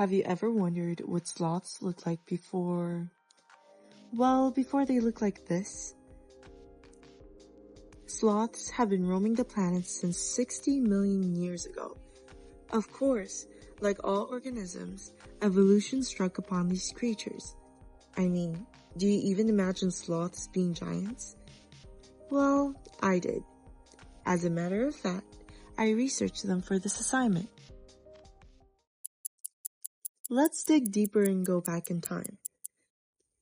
Have you ever wondered what sloths looked like before they look like this? Sloths have been roaming the planet since 60 million years ago. Of course, like all organisms, evolution struck upon these creatures. I mean, do you even imagine sloths being giants? Well, I did. As a matter of fact, I researched them for this assignment. Let's dig deeper and go back in time.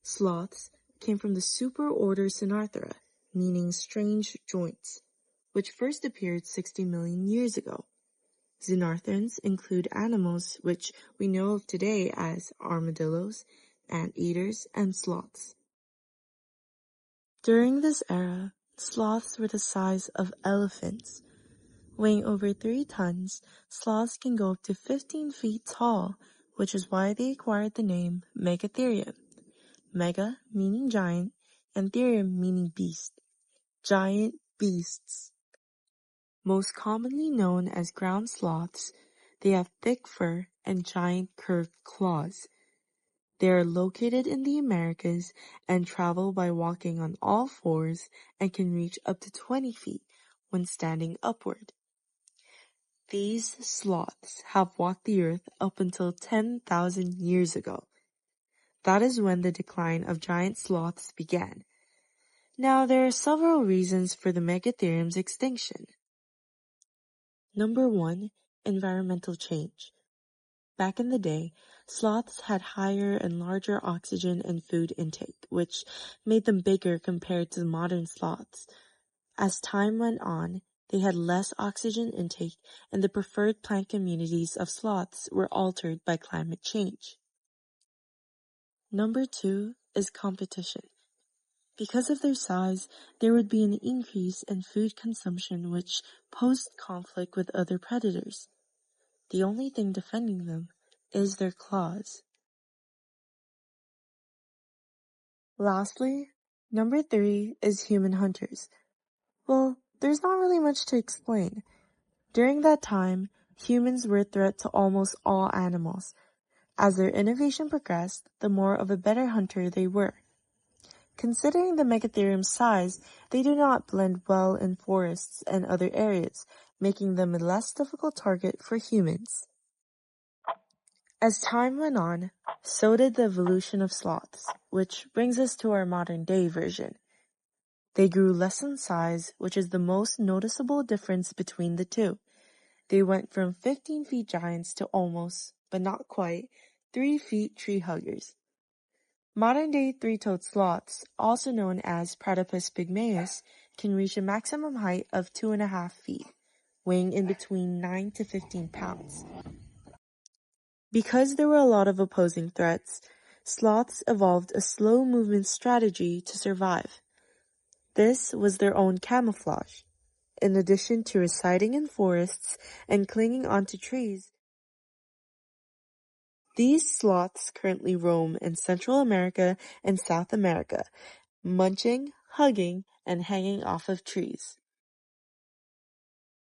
Sloths came from the superorder Sinarthra, meaning strange joints, which first appeared 60 million years ago. Xenarthrans include animals which we know of today as armadillos, anteaters, and sloths. During this era, sloths were the size of elephants. Weighing over 3 tons, sloths can go up to 15 feet tall, which is why they acquired the name Megatherium. Mega meaning giant, and therium meaning beast. Giant beasts. Most commonly known as ground sloths, they have thick fur and giant curved claws. They are located in the Americas and travel by walking on all fours and can reach up to 20 feet when standing upward. These sloths have walked the earth up until 10,000 years ago. That is when the decline of giant sloths began. Now, there are several reasons for the Megatherium's extinction. Number 1, environmental change. Back in the day, sloths had higher and larger oxygen and food intake, which made them bigger compared to modern sloths. As time went on, they had less oxygen intake, and the preferred plant communities of sloths were altered by climate change. Number 2 is competition. Because of their size, there would be an increase in food consumption which posed conflict with other predators. The only thing defending them is their claws. Lastly, number 3 is human hunters. Well, there's not really much to explain. During that time, humans were a threat to almost all animals. As their innovation progressed, the more of a better hunter they were. Considering the Megatherium's size, they do not blend well in forests and other areas, making them a less difficult target for humans. As time went on, so did the evolution of sloths, which brings us to our modern-day version. They grew less in size, which is the most noticeable difference between the two. They went from 15 feet giants to almost, but not quite, 3 feet tree huggers. Modern-day three-toed sloths, also known as Platypus pygmaeus, can reach a maximum height of 2.5 feet, weighing in between 9 to 15 pounds. Because there were a lot of opposing threats, sloths evolved a slow movement strategy to survive. This was their own camouflage. In addition to residing in forests and clinging onto trees, these sloths currently roam in Central America and South America, munching, hugging, and hanging off of trees.